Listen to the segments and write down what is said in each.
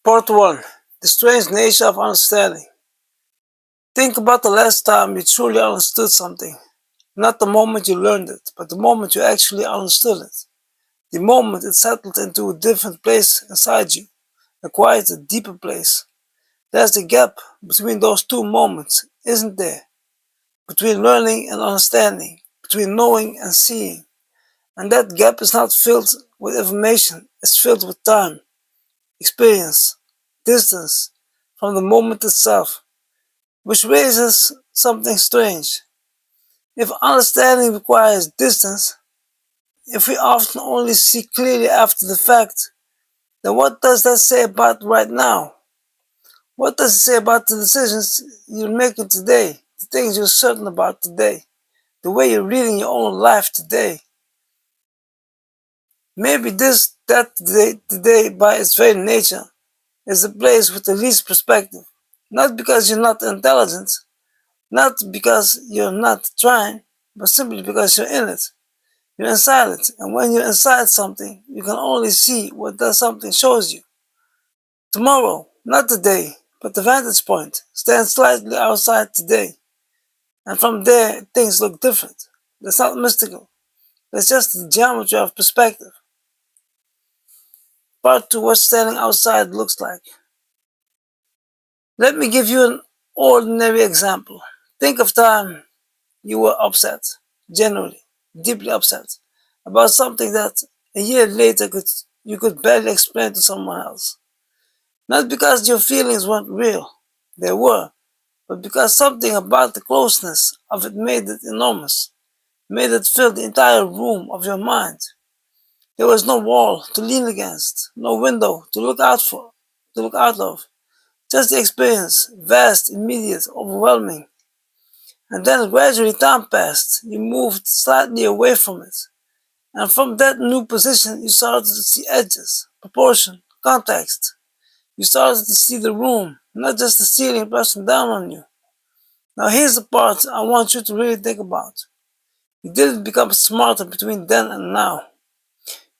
Part 1. The strange nature of understanding. Think about the last time you truly understood something. Not the moment you learned it, but the moment you actually understood it. The moment it settled into a different place inside you, acquired a deeper place. There's the gap between those two moments, isn't there? Between learning and understanding, between knowing and seeing. And that gap is not filled with information, it's filled with time, experience, distance from the moment itself. Which raises something strange. If understanding requires distance, if we often only see clearly after the fact, then what does that say about right now? What does it say about the decisions you're making today, the things you're certain about today, the way you're reading your own life today? Maybe today by its very nature, is the place with the least perspective. Not because you're not intelligent, not because you're not trying, but simply because you're in it. You're inside it, and when you're inside something, you can only see what that something shows you. Tomorrow, not today, but the vantage point, stands slightly outside today, and from there, things look different. That's not mystical. That's just the geometry of perspective. Part 2, what standing outside looks like. Let me give you an ordinary example. Think of time you were upset, genuinely, deeply upset, about something that a year later you could barely explain to someone else. Not because your feelings weren't real, they were, but because something about the closeness of it made it enormous, made it fill the entire room of your mind. There was no wall to lean against, no window to look out of, just the experience, vast, immediate, overwhelming. And then gradually time passed, you moved slightly away from it. And from that new position, you started to see edges, proportion, context. You started to see the room, not just the ceiling pressing down on you. Now here's the part I want you to really think about. You didn't become smarter between then and now.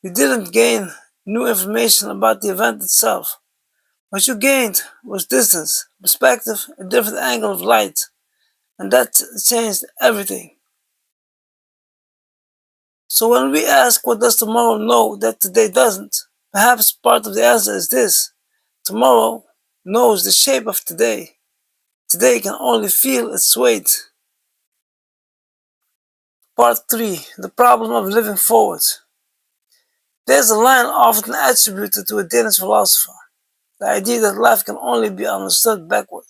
You didn't gain new information about the event itself. What you gained was distance, perspective, a different angle of light. And that changed everything. So when we ask what does tomorrow know that today doesn't, perhaps part of the answer is this. Tomorrow knows the shape of today. Today can only feel its weight. Part 3. The problem of living forward. There's a line often attributed to a Danish philosopher. The idea that life can only be understood backward,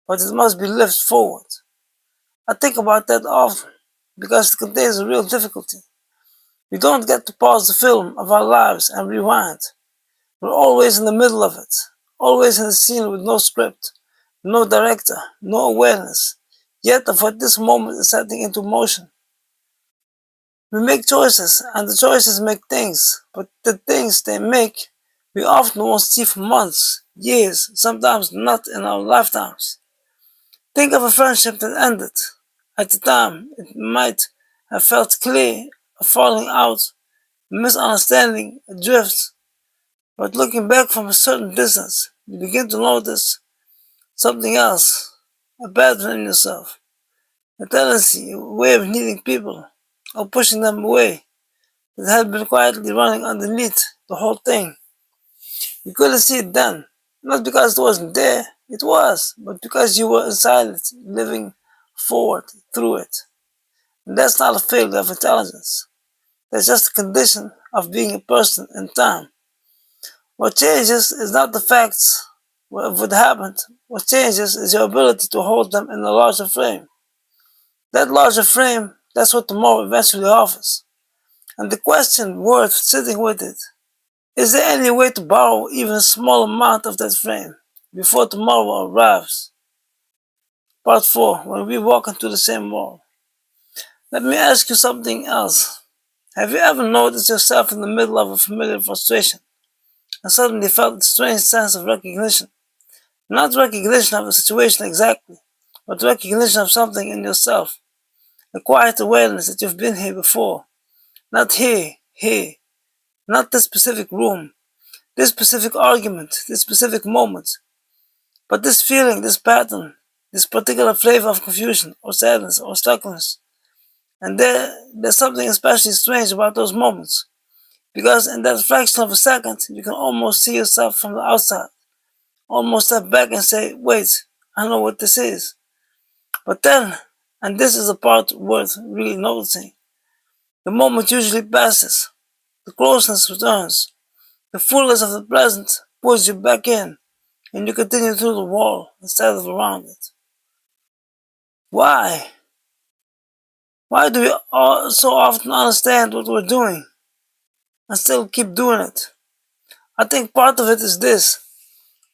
but it must be lived forward. I think about that often, because it contains a real difficulty. We don't get to pause the film of our lives and rewind. We're always in the middle of it, always in a scene with no script, no director, no awareness, yet of what this moment is setting into motion. We make choices, and the choices make things, but the things they make, we often won't see for months, years, sometimes not in our lifetimes. Think of a friendship that ended. At the time, it might have felt clear, a falling out, a misunderstanding, a drift. But looking back from a certain distance, you begin to notice something else, a pattern in yourself, a tendency, a way of needing people, or pushing them away, that had been quietly running underneath the whole thing. You couldn't see it then, not because it wasn't there, it was, but because you were inside it, living forward through it. And that's not a failure of intelligence. That's just a condition of being a person in time. What changes is not the facts of what happened. What changes is your ability to hold them in a larger frame. That larger frame, that's what tomorrow eventually offers. And the question worth sitting with it, is there any way to borrow even a small amount of that frame before tomorrow arrives? Part 4, when we walk into the same wall. Let me ask you something else. Have you ever noticed yourself in the middle of a familiar frustration and suddenly felt a strange sense of recognition? Not recognition of the situation exactly, but recognition of something in yourself. A quiet awareness that you've been here before. Not here, not this specific room. this specific argument, this specific moment. But this feeling, this pattern, this particular flavor of confusion or sadness or stuckness, and there's something especially strange about those moments. Because in that fraction of a second, you can almost see yourself from the outside, almost step back and say, wait, I know what this is. But then, and this is the part worth really noticing, the moment usually passes, the closeness returns, the fullness of the present pulls you back in, and you continue through the wall instead of around it. Why? Why do we all so often understand what we're doing and still keep doing it? I think part of it is this.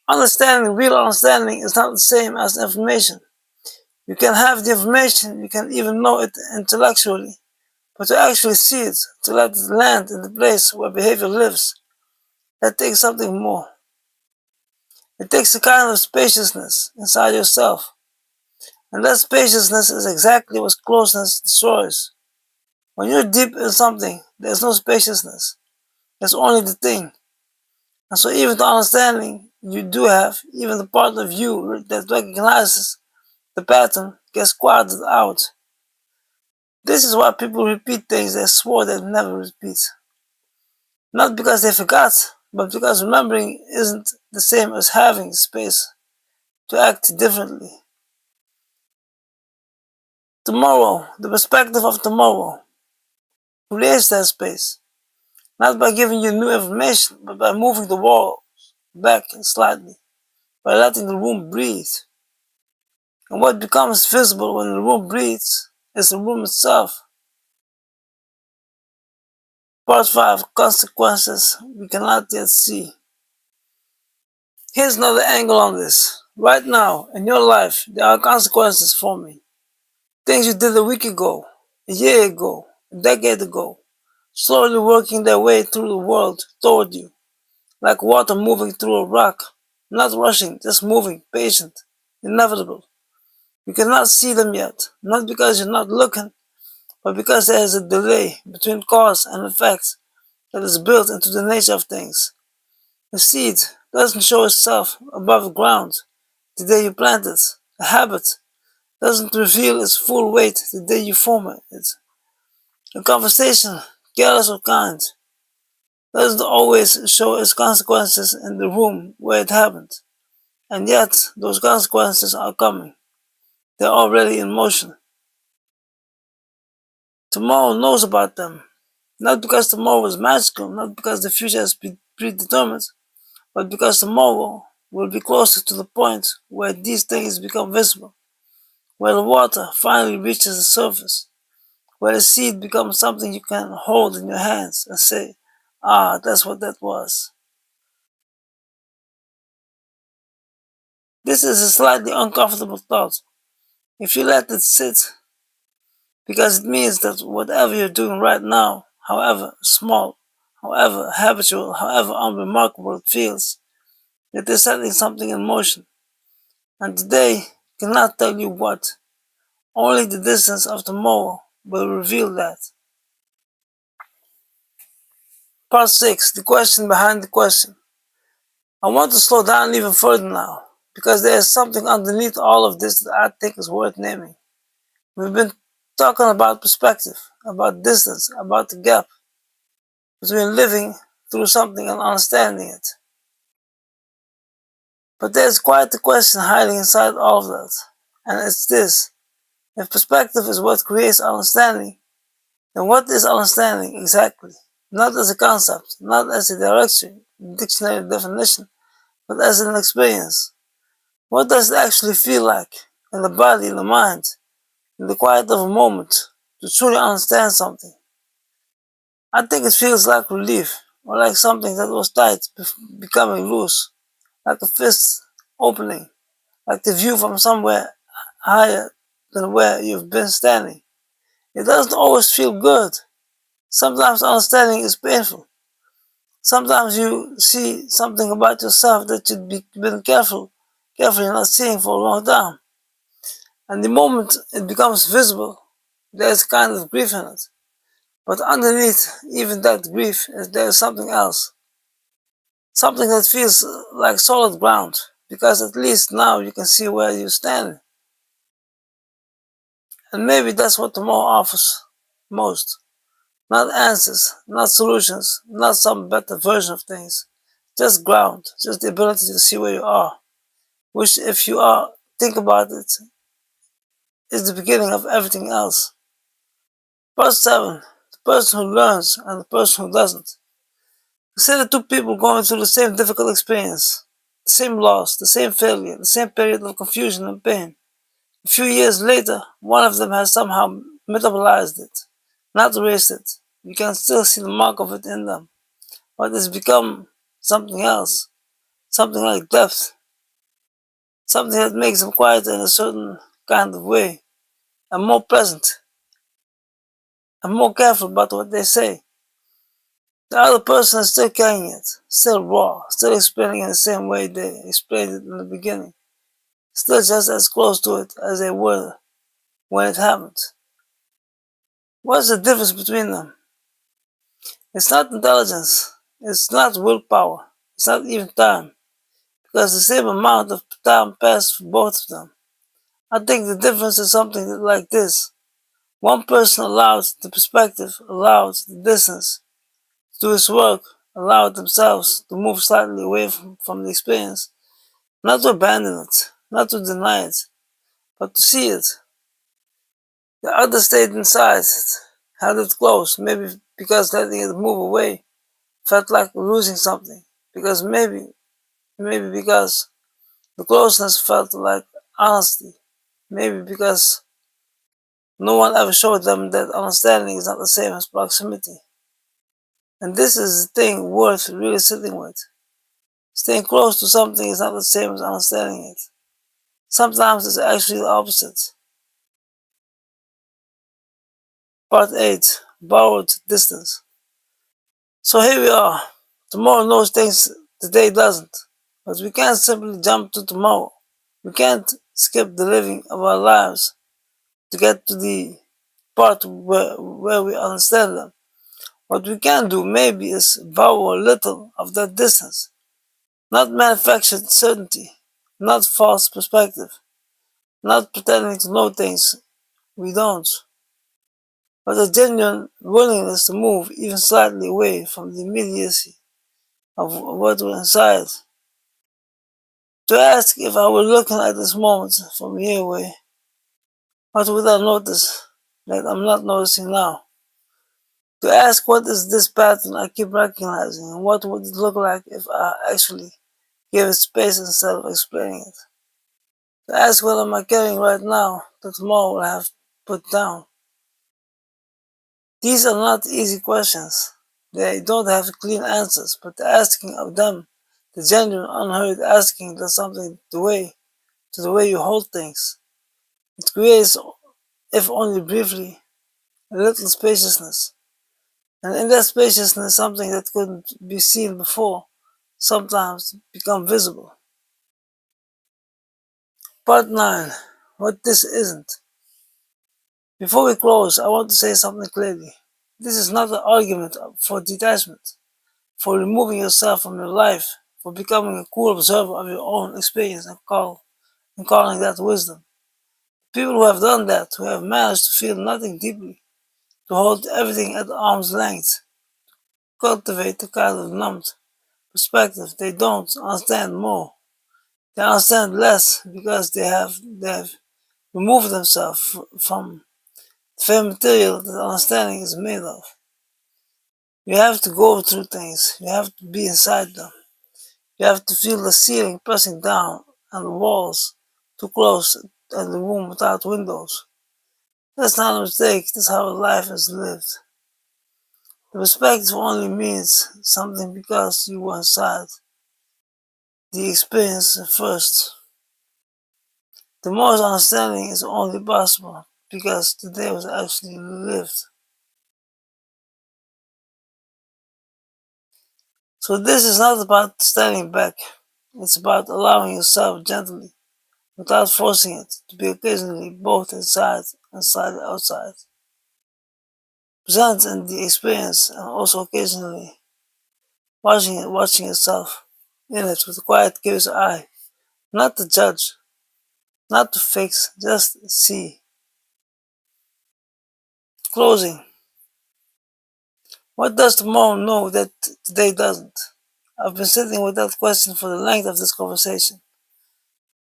Understanding, real understanding, is not the same as information. You can have the information, you can even know it intellectually, but to actually see it, to let it land in the place where behavior lives, that takes something more. It takes a kind of spaciousness inside yourself. And that spaciousness is exactly what closeness destroys. When you're deep in something, there's no spaciousness. There's only the thing. And so even the understanding you do have, even the part of you that recognizes the pattern, gets crowded out. This is why people repeat things they swore they'd never repeat. Not because they forgot, but because remembering isn't the same as having space to act differently. Tomorrow, the perspective of tomorrow, creates that space. Not by giving you new information, but by moving the walls back slightly, by letting the room breathe. And what becomes visible when the room breathes is the room itself. Part 5, consequences we cannot yet see. Here's another angle on this. Right now, in your life, there are consequences for me. Things you did a week ago, a year ago, a decade ago, slowly working their way through the world toward you, like water moving through a rock, not rushing, just moving, patient, inevitable. You cannot see them yet, not because you're not looking, but because there is a delay between cause and effect that is built into the nature of things. The seed doesn't show itself above ground the day you plant it. A habit doesn't reveal its full weight the day you form it. A conversation, careless or kind, doesn't always show its consequences in the room where it happened. And yet, those consequences are coming. They're already in motion. Tomorrow knows about them. Not because tomorrow is magical, not because the future is predetermined, but because tomorrow will be closer to the point where these things become visible, where the water finally reaches the surface, where the seed becomes something you can hold in your hands and say, ah, that's what that was. This is a slightly uncomfortable thought. If you let it sit, because it means that whatever you're doing right now, however small, however habitual, however unremarkable it feels, it is setting something in motion. And today cannot tell you what. Only the distance of tomorrow will reveal that. Part 6, the question behind the question. I want to slow down even further now, because there is something underneath all of this that I think is worth naming. We've been talking about perspective, about distance, about the gap between living through something and understanding it. But there's quite a question hiding inside all of that, and it's this. If perspective is what creates understanding, then what is understanding exactly? Not as a concept, not as a dictionary definition, but as an experience. What does it actually feel like in the body, in the mind, in the quiet of a moment to truly understand something? I think it feels like relief, or like something that was tight becoming loose, like a fist opening, like the view from somewhere higher than where you've been standing. It doesn't always feel good. Sometimes understanding is painful. Sometimes you see something about yourself that you've been carefully not seeing for a long time. And the moment it becomes visible, there's a kind of grief in it. But underneath even that grief, there is something else. Something that feels like solid ground, because at least now you can see where you stand. And maybe that's what tomorrow offers most. Not answers, not solutions, not some better version of things. Just ground, just the ability to see where you are. Which, if you are, think about it, is the beginning of everything else. Part 7. The person who learns and the person who doesn't. Consider two people going through the same difficult experience, the same loss, the same failure, the same period of confusion and pain. A few years later, one of them has somehow metabolized it, not erased it. You can still see the mark of it in them, but it's become something else, something like depth, something that makes them quieter in a certain kind of way, and more present, and more careful about what they say. The other person is still carrying it, still raw, still explaining in the same way they explained it in the beginning, still just as close to it as they were when it happened. What's the difference between them? It's not intelligence, it's not willpower, it's not even time, because the same amount of time passed for both of them. I think the difference is something like this. One person allowed the perspective, allowed the distance to do its work, allowed themselves to move slightly away from the experience, not to abandon it, not to deny it, but to see it. The other stayed inside it, held it close, maybe because letting it move away felt like losing something, because maybe because the closeness felt like honesty, maybe because no one ever showed them that understanding is not the same as proximity. And this is the thing worth really sitting with. Staying close to something is not the same as understanding it. Sometimes it's actually the opposite. Part 8. Borrowed distance. So here we are. Tomorrow knows things today doesn't. But we can't simply jump to tomorrow. We can't skip the living of our lives to get to the part where we understand them. What we can do maybe is borrow a little of that distance. Not manufactured certainty, not false perspective, not pretending to know things we don't, but a genuine willingness to move even slightly away from the immediacy of what we're inside. To ask if I were looking at this moment from here away, what would I notice that I'm not noticing now? To ask what is this pattern I keep recognizing and what would it look like if I actually gave it space instead of explaining it? To ask what am I carrying right now that tomorrow will have put down? These are not easy questions. They don't have clean answers, but the asking of them, the genuine, unhurried asking, does something to the way you hold things. It creates, if only briefly, a little spaciousness. And in that spaciousness, something that couldn't be seen before sometimes become visible. Part 9. What this isn't. Before we close, I want to say something clearly. This is not an argument for detachment, for removing yourself from your life, for becoming a cool observer of your own experience and calling that wisdom. People who have done that, who have managed to feel nothing deeply, to hold everything at arm's length, cultivate a kind of numbed perspective, they don't understand more. They understand less because they have removed themselves from the very material that understanding is made of. You have to go through things. You have to be inside them. You have to feel the ceiling pressing down and the walls too close and the room without windows. That's not a mistake. That's how life is lived. The perspective only means something because you were inside the experience first. The most understanding is only possible because today was actually lived. So this is not about standing back. It's about allowing yourself gently, without forcing it, to be occasionally both inside and slightly outside. Present in the experience and also occasionally watching yourself. in it with a quiet, curious eye, not to judge, not to fix, just see. Closing. What does tomorrow know that today doesn't? I've been sitting with that question for the length of this conversation,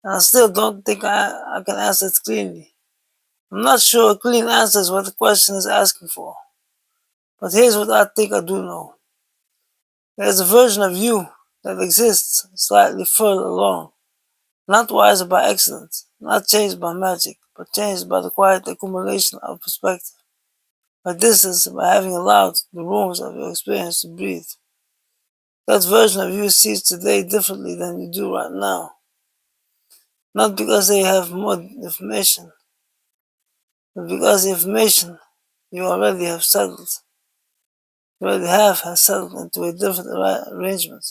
and I still don't think I can answer it cleanly. I'm not sure a clean answer is what the question is asking for, but here's what I think I do know. There's a version of you that exists slightly further along, not wiser by accident, not changed by magic, but changed by the quiet accumulation of perspective, by distance, by having allowed the rooms of your experience to breathe. That version of you sees today differently than you do right now. Not because they have more information, but because the information you already have settled, you already has settled into a different arrangement.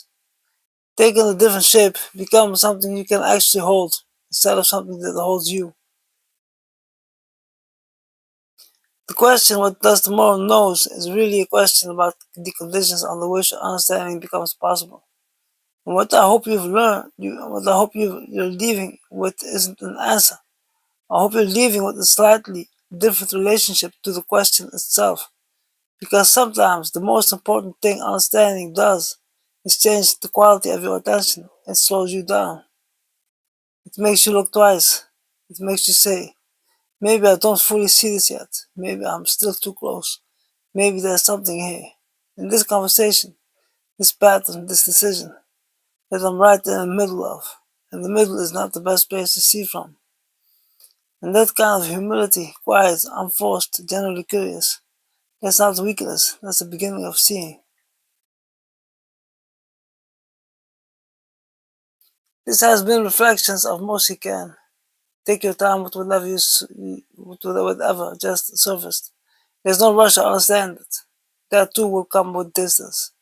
Taking a different shape, becomes something you can actually hold, instead of something that holds you. The question, what does tomorrow knows, is really a question about the conditions under which understanding becomes possible. And what I hope you've learned, what I hope you're leaving with isn't an answer. I hope you're leaving with a slightly different relationship to the question itself. Because sometimes the most important thing understanding does is change the quality of your attention. It slows you down. It makes you look twice. It makes you say, maybe I don't fully see this yet. Maybe I'm still too close. Maybe there's something here. In this conversation, this pattern, this decision, that I'm right in the middle of. And the middle is not the best place to see from. And that kind of humility, quiet, unforced, generally curious, that's not weakness, that's the beginning of seeing. This has been Reflections of Mosy Kan. Take your time with whatever just surfaced. There's no rush to understand it. That too will come with distance.